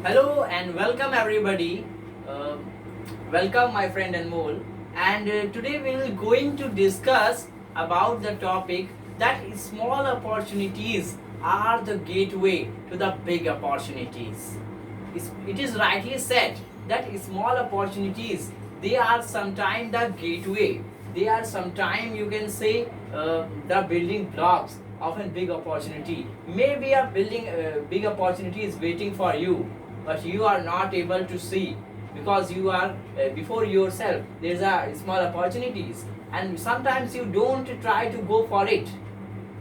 Hello and welcome everybody. Uh, Welcome my friend Anmol. And today we will going to discuss about the topic that small opportunities are the gateway to the big opportunities. It is rightly said that small opportunities, they are sometimes the gateway. They are sometimes, you can say, the building blocks of a big opportunity. Maybe a building big opportunity is waiting for you, but you are not able to see because you are before yourself. There's a small opportunities, and sometimes you don't try to go for it,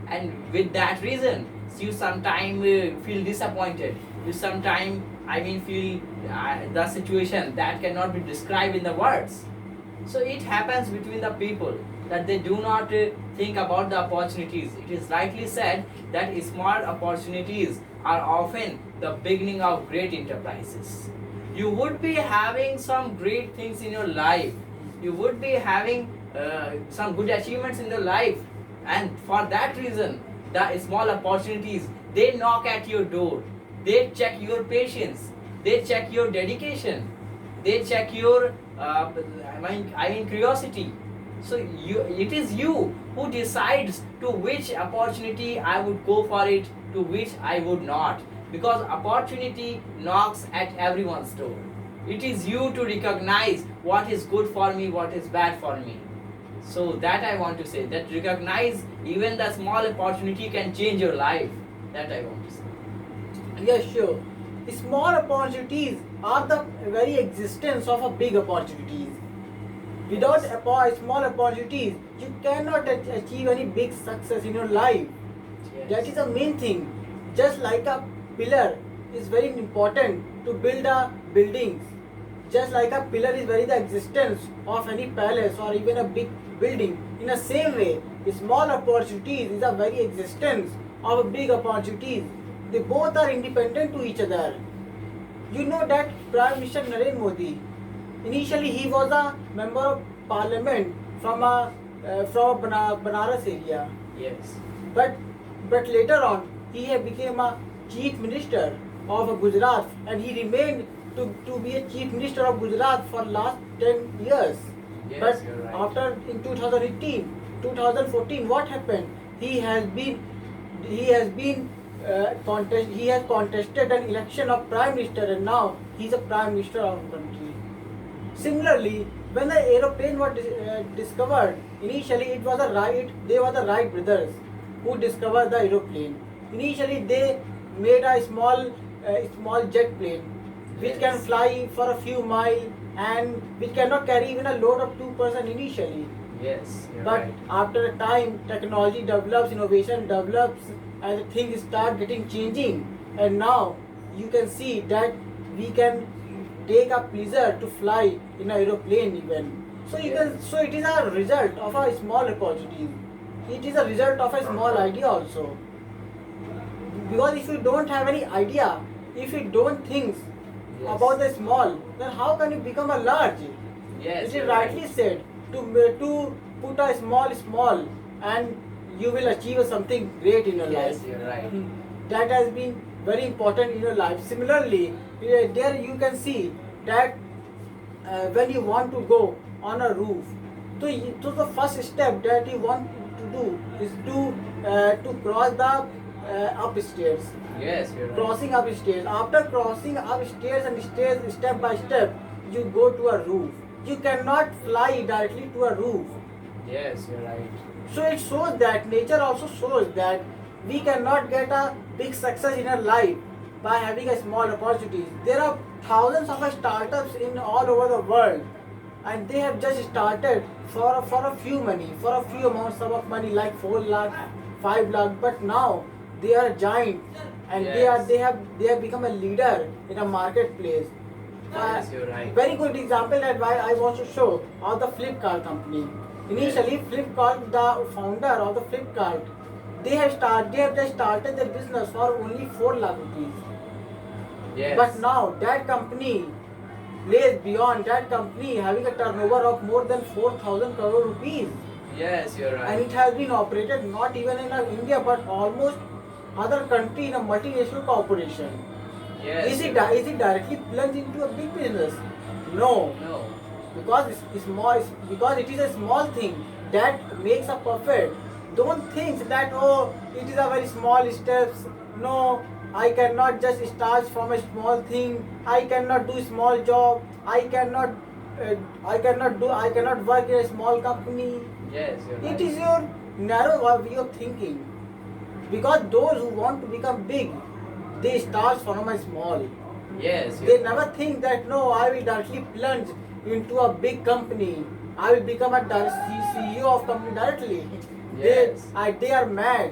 and with that reason you sometimes feel disappointed. You sometimes, I mean, feel the situation that cannot be described in the words. So it happens between the people that they do not think about the opportunities. It is rightly said that small opportunities are often the beginning of great enterprises. You would be having some great things in your life. You would be having some good achievements in your life, and for that reason the small opportunities, they knock at your door. They check your patience, they check your dedication, they check your I mean curiosity. So it is you who decides to which opportunity I would go for it, to which I would not, because opportunity knocks at everyone's door. It is you to recognize what is good for me, what is bad for me. So that I want to say, that recognize even the small opportunity can change your life. That I want to say. Yes, sure. Small opportunities are the very existence of a big opportunities. Without small opportunities, you cannot achieve any big success in your life. Yes. That is the main thing. Just like a pillar is very important to build a buildings. Just like a pillar is very the existence of any palace or even a big building. In the same way, small opportunities is a very existence of a big opportunities. They both are independent to each other. You know that Prime Minister Narendra Modi, initially he was a member of parliament from Banaras area, Yes. but later on he had became a chief minister of Gujarat, and he remained to be a chief minister of Gujarat for last 10 years. Yes, But you're right. after in 2018, 2014, what happened? He has contested an election of prime minister, and now he's a prime minister of the country. Similarly, when the aeroplane was discovered, initially it was they were the Wright brothers who discovered the aeroplane. Initially, they made a small jet plane which can Yes. fly for a few miles and which cannot carry even a load of 2 person initially. Yes, you're But right. after a time, technology develops, innovation develops, and things start getting changing. And now you can see that we can take a pleasure to fly in an aeroplane even. So you Yes. can. So it is a result of a small opportunity. It is a result of a small idea also. Because if you don't have any idea, if you don't think Yes. about the small, then how can you become a large? Yes, It is you're rightly right. said to put a small and you will achieve something great in your Yes, life. you're right. That has been very important in your life. Similarly, there you can see that when you want to go on a roof, so the first step that you want to do is to cross the upstairs. Yes, you're right. Crossing upstairs. After crossing upstairs and stairs step by step, you go to a roof. You cannot fly directly to a roof. Yes, you're right. So it shows that nature also shows that we cannot get a big success in our life by having a small opportunities. There are thousands of startups in all over the world, and they have just started for a few money, for a few amounts sum of money like 4 lakh, 5 lakh, but now they are giant, and Yes. they have become a leader in a marketplace. Yes, you're right. Very good example that why I want to show of the Flipkart company. Initially, Flipkart, the founder of the Flipkart, they have just started their business for only 4 lakh rupees. Yes. But now that company lays beyond, that company having a turnover of more than 4,000 crore rupees. Yes, you're And right. it has been operated not even in India but almost other country in a multinational corporation. Yes. Is it directly plunge into a big business? No, No. because it's small. Because it is a small thing that makes a perfect. Don't think that oh, it is a very small steps. No, I cannot just start from a small thing. I cannot do small job. I cannot work in a small company. Yes, you're It right. is your narrow way of thinking. Because those who want to become big, they start from a small. Yes, They you're never right. think that no, I will directly plunge into a big company. I will become a CEO of company directly. Yes. They are mad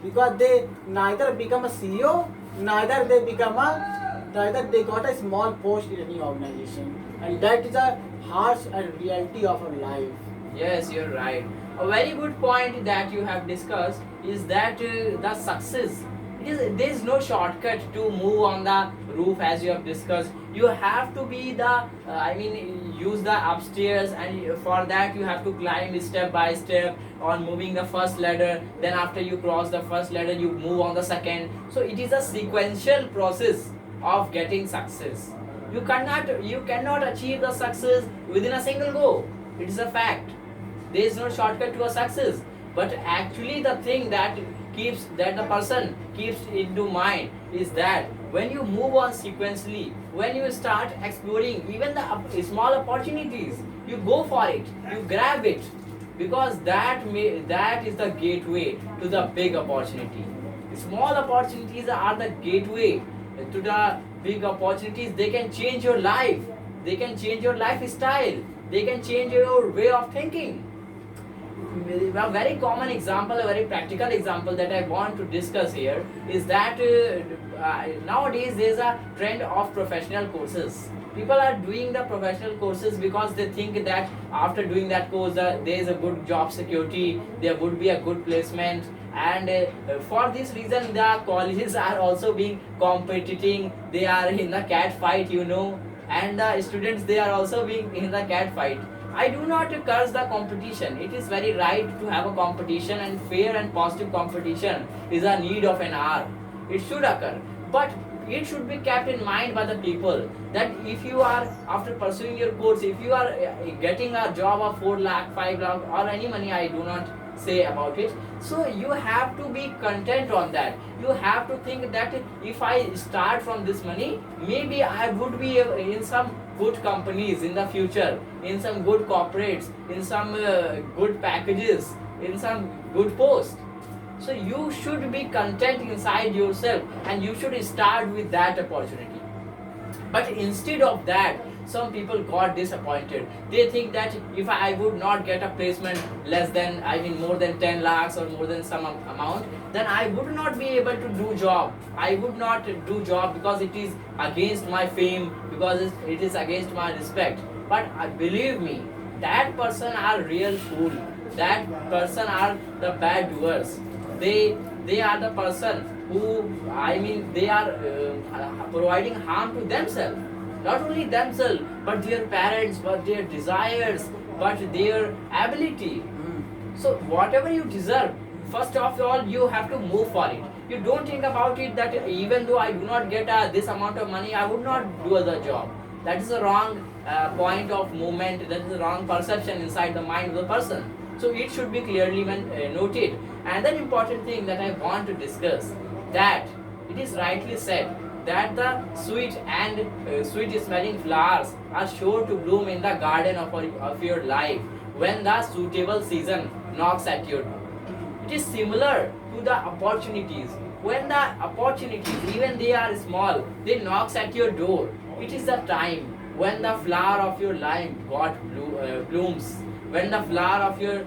because they neither become a CEO, neither they got a small post in any organization, and that is a harsh and reality of our life. Yes, you're right. A very good point that you have discussed is that the success there is no shortcut to move on the roof as you have discussed. You have to be the use the upstairs, and for that you have to climb step by step on moving the first ladder. Then after you cross the first ladder, you move on the second. So it is a sequential process of getting success. You cannot achieve the success within a single go. It is a fact. There is no shortcut to a success. But actually the thing that the person keeps into mind is that when you move on sequentially, when you start exploring even the small opportunities, you go for it, you grab it, because that is the gateway to the big opportunity. Small opportunities are the gateway to the big opportunities. They can change your life, they can change your lifestyle, they can change your way of thinking. A very common example, a very practical example that I want to discuss here is that nowadays there is a trend of professional courses. People are doing the professional courses because they think that after doing that course, there is a good job security, there would be a good placement, and for this reason, the colleges are also being competing. They are in the cat fight, and the students, they are also being in the cat fight. I do not curse the competition. It is very right to have a competition, and fair and positive competition is a need of an hour. It should occur. But it should be kept in mind by the people that if you are, after pursuing your course, if you are getting a job of 4 lakh, 5 lakh, or any money, I do not say about it. So you have to be content on that. You have to think that if I start from this money, maybe I would be in some good companies in the future, in some good corporates, in some good packages, in some good post. So you should be content inside yourself, and you should start with that opportunity. But instead of that, some people got disappointed. They think that if I would not get a placement less than, more than 10 lakhs or more than some amount, then I would not be able to do job. I would not do job because it is against my fame, because it is against my respect. But believe me, that person are real fool. That person are the bad doers. They are the person who, they are providing harm to themselves. Not only themselves, but their parents, but their desires, but their ability. So whatever you deserve, first of all, you have to move for it. You don't think about it that even though I do not get this amount of money, I would not do the job. That is a wrong point of movement. That is a wrong perception inside the mind of the person. So it should be clearly noted. Another important thing that I want to discuss, that it is rightly said that the sweet smelling flowers are sure to bloom in the garden of your life when the suitable season knocks at your door. It is similar to the opportunities. When the opportunities, even they are small, they knocks at your door. It is the time when the flower of your life blooms. When the flower of your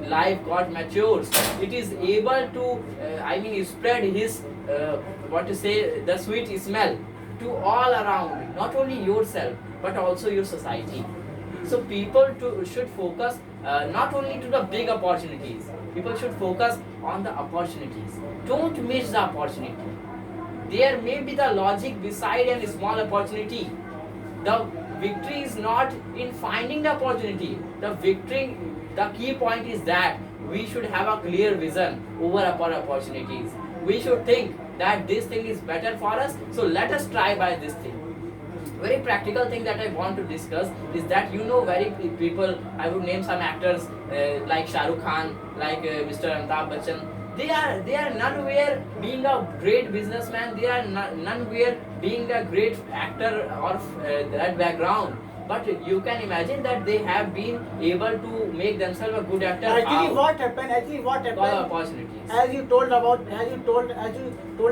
life got matures, it is able to spread his the sweet smell to all around, not only yourself but also your society. So people should focus not only to the big opportunities. People should focus on the opportunities. Don't miss the opportunity. There may be the logic beside a small opportunity. The victory is not in finding the opportunity. The key point is that we should have a clear vision over our opportunities. we should think that this thing is better for us, so let us try by this thing. Very practical thing that I want to discuss is that very people, I would name some actors like Shah Rukh Khan, like Mr. Amitabh Bachchan. They are nowhere being a great businessman. They are nowhere being a great actor or that background. But you can imagine that they have been able to make themselves a good actor. Actually, what happened? Actually, what All happened? opportunities. As you told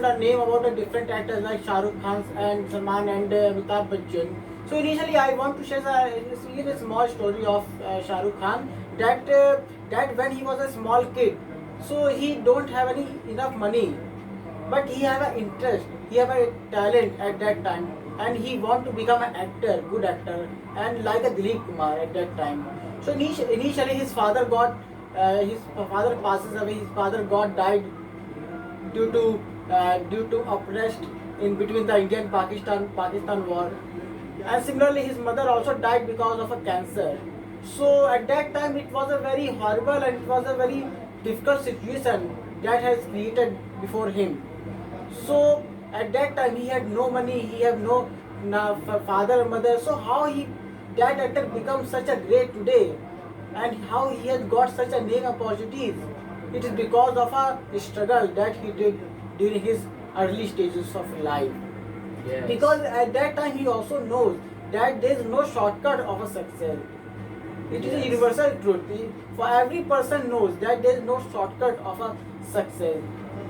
a name about the different actors like Shah Rukh Khan and Salman and Amitabh Bachchan. So initially, I want to share a small story of Shah Rukh Khan that when he was a small kid, so he don't have any enough money, but he have an interest, he have a talent at that time, and he want to become an actor, good actor, and like a Dilip Kumar at that time. So initially his father passes away. His father got died due to unrest in between the Indian Pakistan war, and similarly his mother also died because of a cancer. So at that time it was a very horrible and it was a very difficult situation that has created before him. So at that time he had no money, he had no father or mother. So how that actor becomes such a great today, and how he has got such a name opportunities? It is because of a struggle that he did during his early stages of life. Yes. Because at that time he also knows that there is no shortcut of a success. It is a Yes. universal truth. For every person knows that there is no shortcut of a success.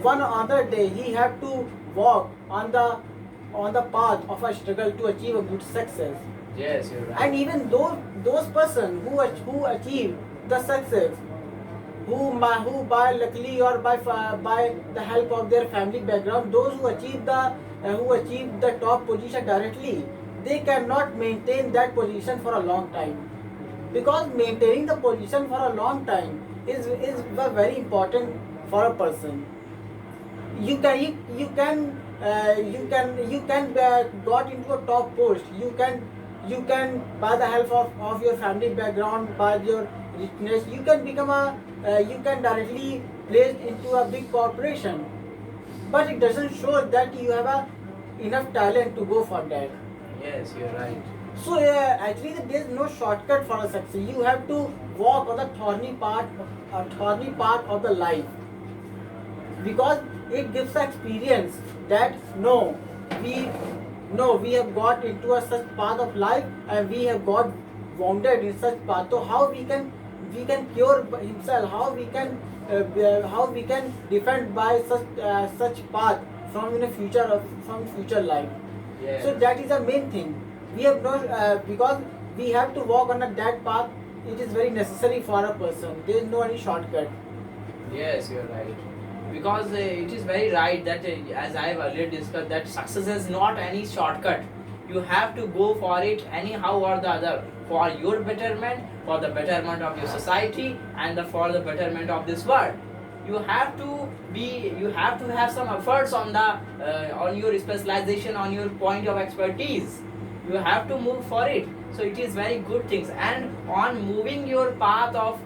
One other day he have to walk on the path of a struggle to achieve a good success. Yes, you're right. And even those person who achieve the success, who by luckily or by the help of their family background, those who achieve the top position directly, they cannot maintain that position for a long time, because maintaining the position for a long time is very important for a person. You can got into a top post. You can by the help of your family background, by your richness, you can become you can directly placed into a big corporation, but it doesn't show that you have enough talent to go for that. Yes, you're right. So actually, there is no shortcut for a success. You have to walk on the thorny part of the life, because it gives the experience that we we have got into a such path of life, and we have got wounded in such path. So how we can cure himself? How we can defend by such path from in a from future life? Yes. So that is the main thing. We have no because we have to walk on that path. It is very necessary for a person. There is no any shortcut. Yes, you're right. Because it is very right that, as I have earlier discussed, that success is not any shortcut. You have to go for it anyhow or the other, for your betterment, for the betterment of your society, and for the betterment of this world. You have to have some efforts on your specialization, on your point of expertise. You have to move for it. So it is very good things. And on moving your path of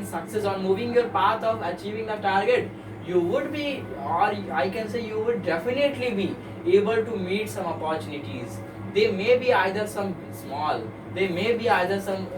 success, on moving your path of achieving the target, you would be, or I can say you would definitely be able to meet some opportunities. They may be either some small, they may be either some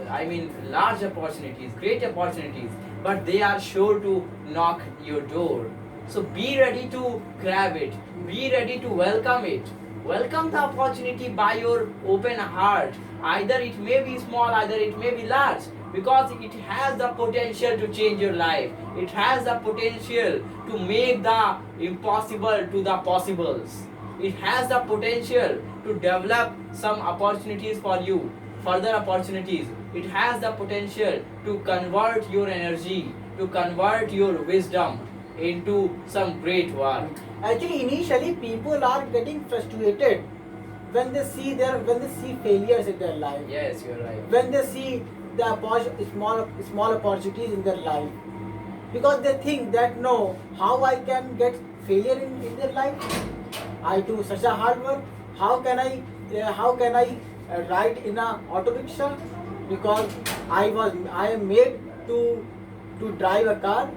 large opportunities, great opportunities, but they are sure to knock your door. So be ready to grab it, be ready to welcome it. Welcome the opportunity by your open heart. Either it may be small, either it may be large, because it has the potential to change your life. It has the potential to make the impossible to the possibles. It has the potential to develop some opportunities for you, further opportunities. It has the potential to convert your energy, to convert your wisdom into some great work. Actually, initially people are getting frustrated when they see failures in their life. Yes, you're right. When they see the small opportunities in their life, because they think that no, how I can get failure in their life? I do such a hard work. How can I ride in a auto rickshaw? Because I am made to drive a car.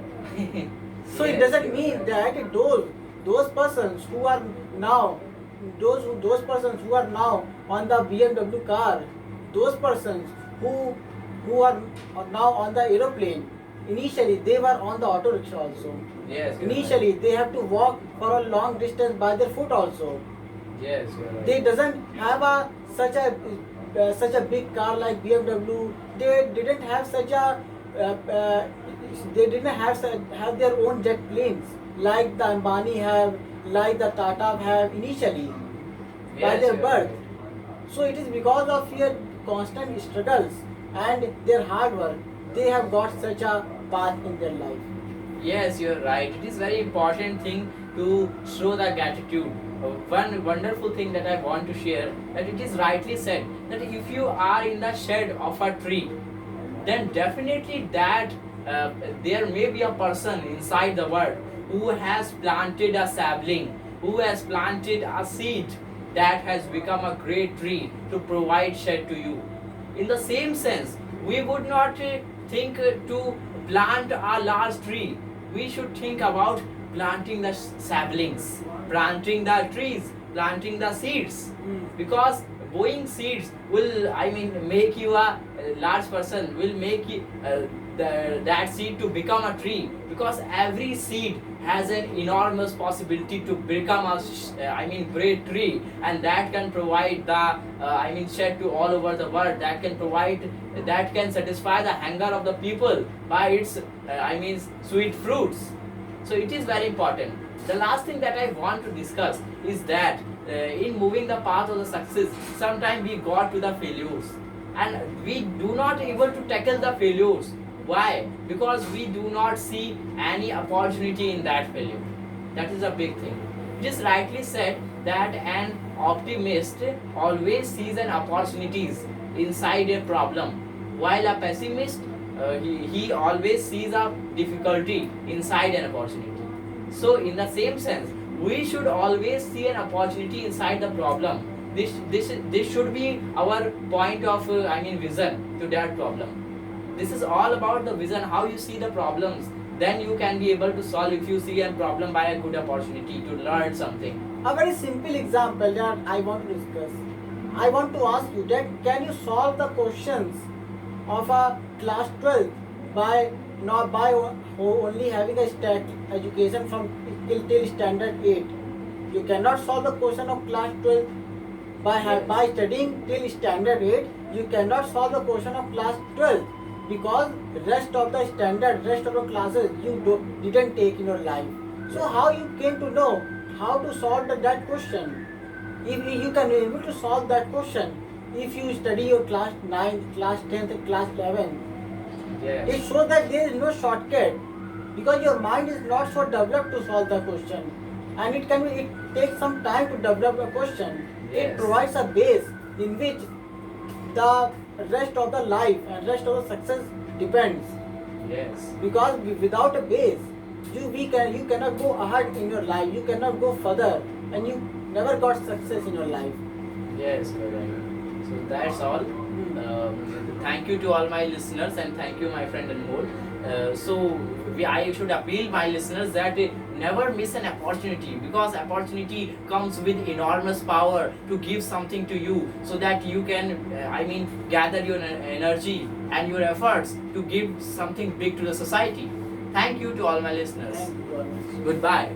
So it Yes, doesn't you're mean right. that those persons who are now those persons who are now on the BMW car, those persons who are now on the aeroplane, initially they were on the auto rickshaw also. Yes, you're Initially right. they have to walk for a long distance by their foot also. Yes, you're right. They doesn't have a such a big car like BMW. They didn't have such a they didn't have their own jet planes like the Ambani have, like the Tata have initially by Yes, their you're birth. right. So it is because of your constant struggles and their hard work they have got such a path in their life. Yes, you're right. It is very important thing to show the gratitude. One wonderful thing that I want to share, that it is rightly said that if you are in the shade of a tree, then definitely that there may be a person inside the world who has planted a sapling, who has planted a seed that has become a great tree to provide shade to you. In the same sense, we would not think to plant a large tree. We should think about planting the saplings, planting the trees, planting the seeds, because sowing seeds will, I mean, make you a large person, will make you, that seed to become a tree, because every seed has an enormous possibility to become a I mean great tree, and that can provide the I mean shade to all over the world, that can provide, that can satisfy the hunger of the people by its I mean sweet fruits. So it is very important. The last thing that I want to discuss is that in moving the path of the success, sometimes we got to the failures and we do not able to tackle the failures. Why? Because we do not see any opportunity in that failure. That is a big thing. It is rightly said that an optimist always sees an opportunities inside a problem, while a pessimist he always sees a difficulty inside an opportunity. So, in the same sense, we should always see an opportunity inside the problem. This should be our point of I mean vision to that problem. This is all about the vision, how you see the problems. Then you can be able to solve if you see a problem by a good opportunity to learn something. A very simple example that I want to discuss. I want to ask you that can you solve the questions of a class 12 by not by only having a stat education from till standard 8? You cannot solve the question of class 12 by studying till standard 8. You cannot solve the question of class 12 because rest of the standard, rest of the classes didn't take in your life. So how you came to know how to solve that question? If you can be able to solve that question if you study your class 9, class 10th, and class 11, Yes. it shows that there is no shortcut because your mind is not so developed to solve the question, and it takes some time to develop a question. It Yes. provides a base in which the rest of the life and rest of the success depends. Yes. Because without a base, you cannot go ahead in your life. You cannot go further, and you never got success in your life. Yes, correct. So that's all. Thank you to all my listeners and thank you, my friend Anmol. I should appeal my listeners that never miss an opportunity, because opportunity comes with enormous power to give something to you so that you can, gather your energy and your efforts to give something big to the society. Thank you to all my listeners. Thank you very much. Goodbye.